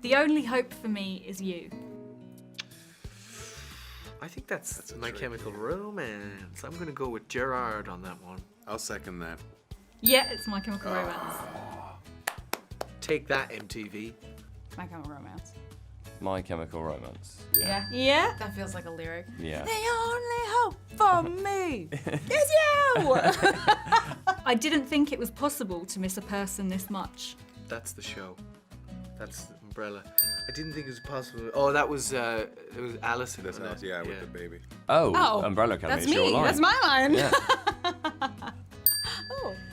The only hope for me is you. I think that's My Chemical Romance. I'm going to go with Gerard on that one. I'll second that. Yeah, it's My Chemical Romance. Take that, MTV. My Chemical Romance. My Chemical Romance. Yeah. Yeah? That feels like a lyric. Yeah. The only hope for me is you! I didn't think it was possible to miss a person this much. That's the show. That's the Umbrella. I didn't think it was possible. Oh, that was it was Alison. That's wasn't us, it? yeah, with the baby. Oh, Umbrella Academy. That's it's your me. line. That's my line. Yeah.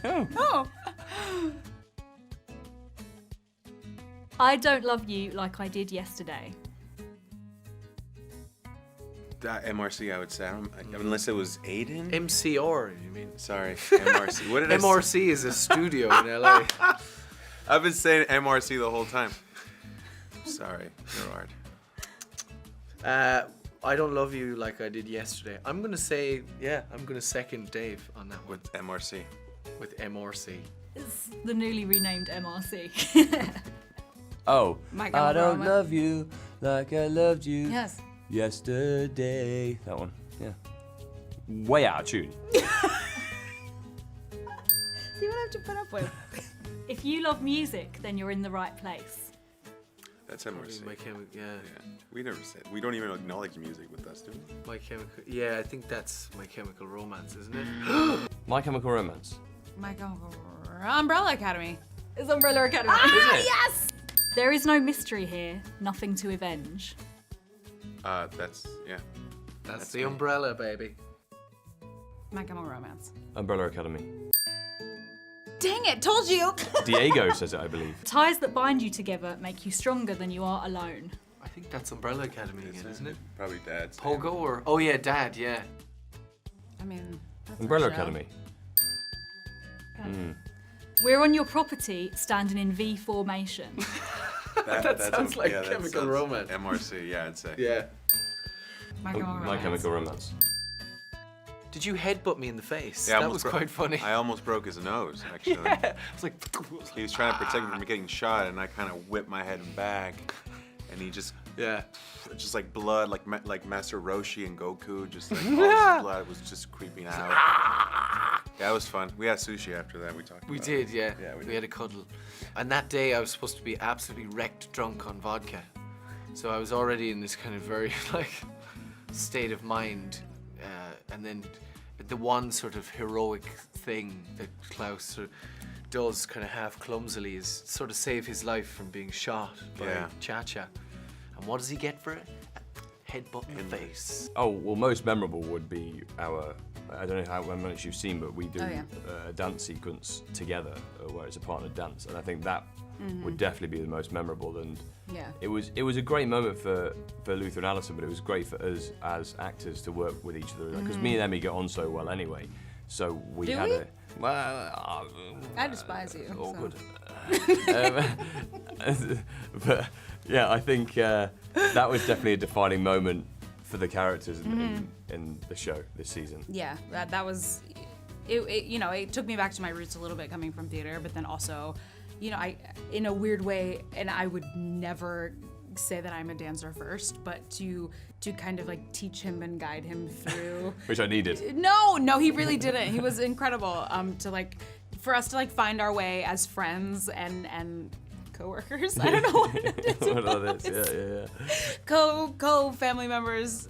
Oh. I don't love you like I did yesterday. MRC, I would say. Unless it was Aiden? MCR, you mean? Sorry, MRC. What did I say? MRC is a studio in LA. I've been saying MRC the whole time. Sorry, Gerard. I don't love you like I did yesterday. I'm going to say, I'm going to second Dave on that one. With MRC. With MRC. It's the newly renamed MRC. Oh, My I Chemical don't Romance. love you like I loved you Yes. yesterday. That one, yeah. Way out of tune. See what I have to put up with? If you love music, then you're in the right place. That's MRC. My Chemical, Yeah. We never said. We don't even acknowledge music with us, do we? My Chemical, I think that's My Chemical Romance, isn't it? My Chemical Romance. My Chemical Umbrella Academy. It's Umbrella Academy. Yes! There is no mystery here, nothing to avenge. That's That's the Umbrella, baby. My Chemical Romance. Umbrella Academy. Dang it, told you! Diego says it, I believe. Ties that bind you together make you stronger than you are alone. I think that's Umbrella Academy again, isn't it? Probably Dad's. Pogo or... Oh yeah, Dad, yeah. I mean, that's Umbrella our show. Academy. We're on your property, standing in V formation. That sounds like Chemical Romance. MRC, yeah, I'd say. Yeah. My Chemical Romance. My Chemical Romance. Did you headbutt me in the face? Yeah, I That almost was quite funny. I almost broke his nose, actually. I was like... He was trying to protect me from getting shot, and I kind of whipped my head back, and he just like blood, like Master Roshi and Goku, just like all his blood was just creeping out. Yeah, it was fun. We had sushi after that. We talked. We about did, it. yeah. Yeah, we We did. had a cuddle. And that day I was supposed to be absolutely wrecked drunk on vodka. So I was already in this kind of very like state of mind. And then the one sort of heroic thing that Klaus sort of does kind of half clumsily is sort of save his life from being shot by Cha-Cha. And what does he get for it? A headbutt in the face. Oh, well, most memorable would be our, I don't know how much you've seen, but we do Oh, yeah. a dance sequence together where it's a partner dance, and I think that would definitely be the most memorable. And Yeah. it was a great moment for Luther and Alison, but it was great for us as actors to work with each other, because me and Emmy get on so well anyway. So we Do had we? I despise you, so. Awkward. But yeah, I think that was definitely a defining moment for the characters in the show this season. Yeah, that was, it took me back to my roots a little bit coming from theater, but then also, I, in a weird way, and I would never say that I'm a dancer first, but to kind of like teach him and guide him through. Which I needed. No, he really didn't. He was incredible. For us to like find our way as friends and co-workers. I don't know what it is. What are this? Yeah. Co-family members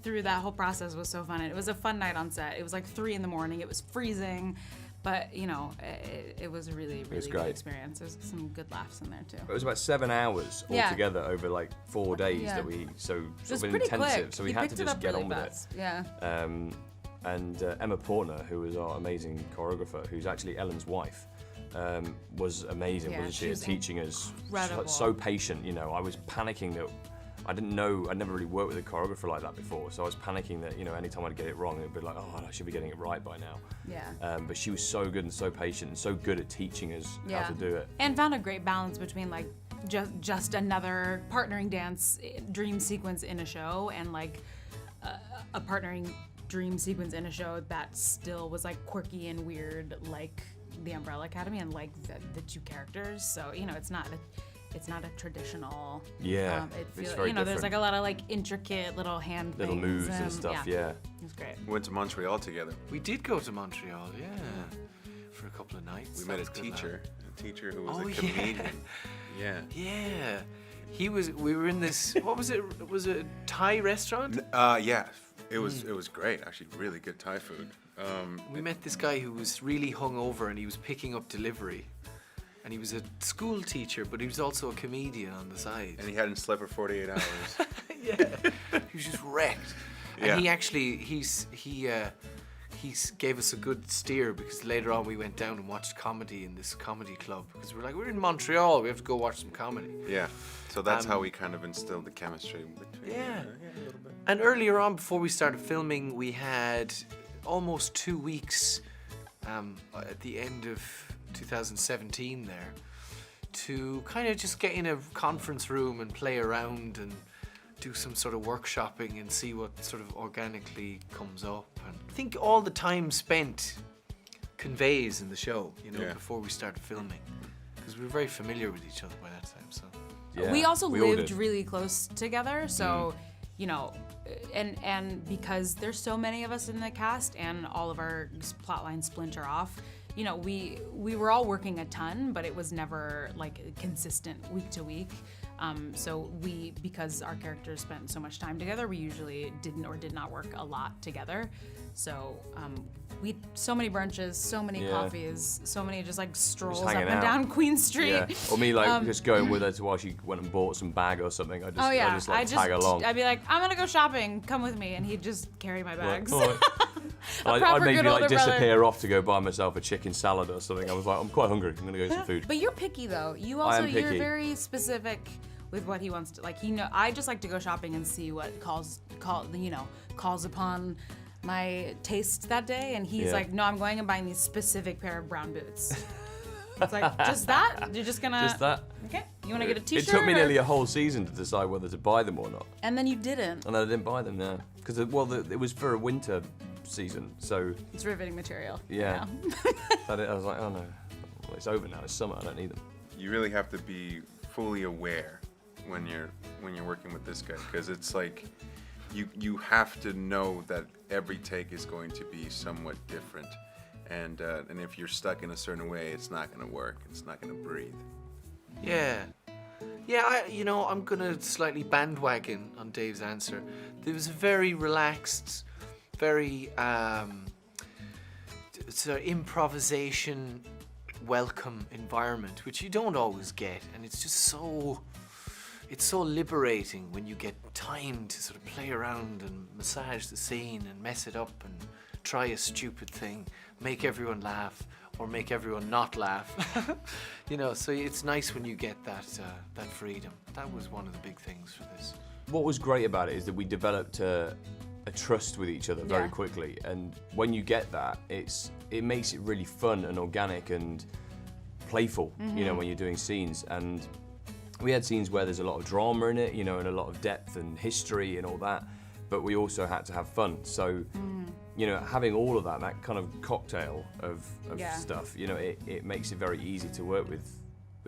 through that whole process was so fun. It was a fun night on set. It was like 3 a.m. It was freezing, but it was a really, really great. good experience. There's some good laughs in there too. It was about 7 hours Yeah. altogether over like 4 days Yeah. that we It sort was of pretty intensive. quick. So we He had picked to it just up get really on with fast. it. Yeah. And Emma Portner, who was our amazing choreographer, who's actually Ellen's wife, was amazing, Yeah, wasn't she? she was Teaching us incredible. so patient. I was panicking that I didn't know, I'd never really worked with a choreographer like that before, so I was panicking that, anytime I'd get it wrong, it'd be like, oh, I should be getting it right by now. Yeah. But she was so good and so patient and so good at teaching us how to do it. And found a great balance between like just another partnering dance dream sequence in a show and like a partnering dream sequence in a show that still was like quirky and weird, like the Umbrella Academy and like the two characters. So it's not it's not a traditional. Yeah, It it's feels, very you know, there's different. like a lot of like intricate little hand Little things moves and stuff, yeah. It was great. We went to Montreal together. We did go to Montreal, for a couple of nights. We That met a was good, teacher who was Oh, a yeah. comedian. Yeah. Yeah. We were in this, what was it? Was it a Thai restaurant? Yeah. It was great, actually. Really good Thai food. We met this guy who was really hungover and he was picking up delivery. And he was a school teacher, but he was also a comedian on the side. And he hadn't slept for 48 hours. Yeah. He was just wrecked. Yeah. And he actually, he gave us a good steer because later on we went down and watched comedy in this comedy club. Because we're like, we're in Montreal, we have to go watch some comedy. Yeah. So that's how we kind of instilled the chemistry between. Yeah. A little bit. And earlier on, before we started filming, we had almost 2 weeks at the end of 2017 there to kind of just get in a conference room and play around and do some sort of workshopping and see what sort of organically comes up. And I think all the time spent conveys in the show, Yeah. before we started filming. Because we were very familiar with each other by that time, so. Yeah, We also all lived did. really close together, so you know, and because there's so many of us in the cast and all of our plot lines splinter off, you know, we were all working a ton, but it was never like consistent week to week. So because our characters spent so much time together, we usually didn't or did not work a lot together. So we so many brunches, so many Yeah. coffees, so many just like strolls up hanging and out. down Queen Street. Yeah. Or me just going with her to while she went and bought some bag or something. I just tag along. I'd be like, I'm gonna go shopping. Come with me, and he'd just carry my bags. All right. I'd proper maybe good like older brother. disappear off to go buy myself a chicken salad or something. I was like, I'm quite hungry. I'm gonna go get some food. But you're picky though. You I also am you're picky. very specific with what he wants to like. I just like to go shopping and see what calls upon my taste that day. And he's Yeah. like, no, I'm going and buying these specific pair of brown boots. It's like, just that? You're just gonna Just that. Okay. You wanna get a It t-shirt? took me or- nearly a whole season to decide whether to buy them or not. And then you didn't. And then I didn't buy them now. Because, it was for a winter season. So, It's riveting material. yeah. I was like, oh no. Well, it's over now. It's summer. I don't need them. You really have to be fully aware when you're working with this guy, because it's like you have to know that every take is going to be somewhat different, and if you're stuck in a certain way, it's not going to work. It's not going to breathe. Yeah. I'm gonna slightly bandwagon on Dave's answer. There was a very relaxed, very sort of improvisation, welcome environment, which you don't always get, and it's just it's so liberating when you get time to sort of play around and massage the scene and mess it up and try a stupid thing, make everyone laugh or make everyone not laugh. So it's nice when you get that freedom. That was one of the big things for this. What was great about it is that we developed a trust with each other very Yeah. quickly, and when you get that, it makes it really fun and organic and playful. When you're doing scenes, and we had scenes where there's a lot of drama in it, and a lot of depth and history and all that, but we also had to have fun. So, having all of that kind of cocktail of Yeah. stuff, it makes it very easy to work with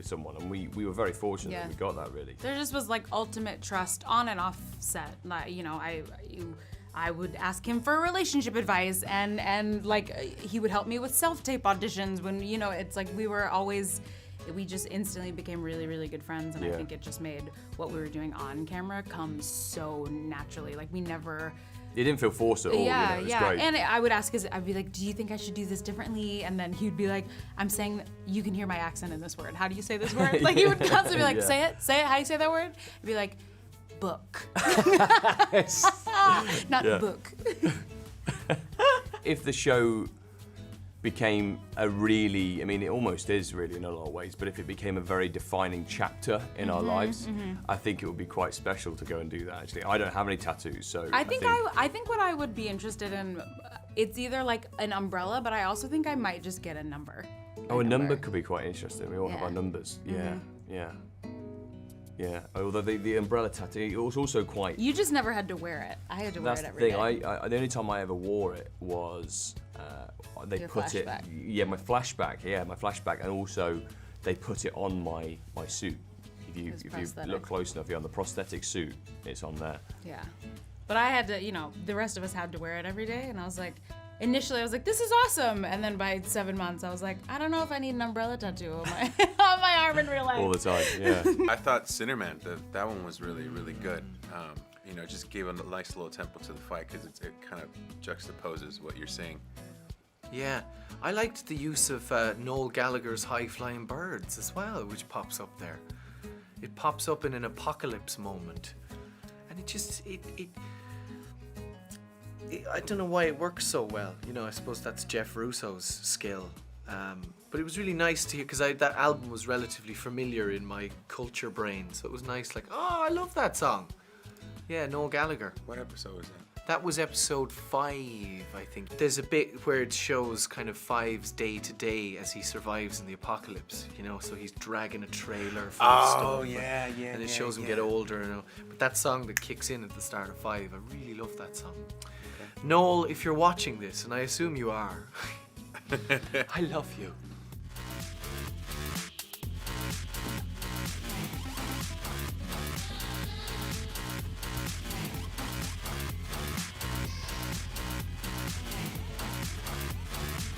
someone, and we were very fortunate Yeah. that we got that really. There just was like ultimate trust on and off set. Like, I would ask him for relationship advice, and like he would help me with self-tape auditions when it's like we just instantly became really, really good friends, and I Yeah. think it just made what we were doing on camera come so naturally. Like we never. It didn't feel forced at all. Yeah, It was yeah. great. And I would ask I'd be like, do you think I should do this differently? And then he'd be like, I'm saying you can hear my accent in this word. How do you say this word? Like he would constantly be like, Yeah. say it. How do you say that word? I'd be like, book. Not Yeah. book. If the show became it almost is really in a lot of ways, but if it became a very defining chapter in our lives, I think it would be quite special to go and do that. Actually, I don't have any tattoos, so I think what I would be interested in, it's either like an umbrella, but I also think I might just get a number. Oh, a number could be quite interesting. We all have Yeah. our numbers. Yeah. Although the umbrella tattoo, it was also quite. You just never had to wear it. I had to wear That's it the every thing. day. I the only time I ever wore it was they Your put flashback. it. Yeah, my flashback. Yeah, my flashback, and also they put it on my suit. You If you prosthetic. look close enough, on the prosthetic suit, it's on there. Yeah. But I had to, the rest of us had to wear it every day, and I was like, initially I was like, this is awesome, and then by 7 months I was like, I don't know if I need an umbrella tattoo on my on my arm in real life. All the time, yeah. I thought Cinderman, that one was really, really good. It just gave a nice little tempo to the fight because it kind of juxtaposes what you're saying. Yeah, I liked the use of Noel Gallagher's High Flying Birds as well, which pops up there. It pops up in an apocalypse moment, and it just I don't know why it works so well. I suppose that's Jeff Russo's skill. But it was really nice to hear because that album was relatively familiar in my culture brain, so it was nice. Like, oh, I love that song. Yeah, Noel Gallagher. What episode was that? That was episode 5, I think. There's a bit where it shows kind of Five's day to day as he survives in the apocalypse. So he's dragging a trailer full of stuff. Oh, yeah. And it shows him get older. But that song that kicks in at the start of 5, I really love that song. Okay. Noel, if you're watching this, and I assume you are, I love you.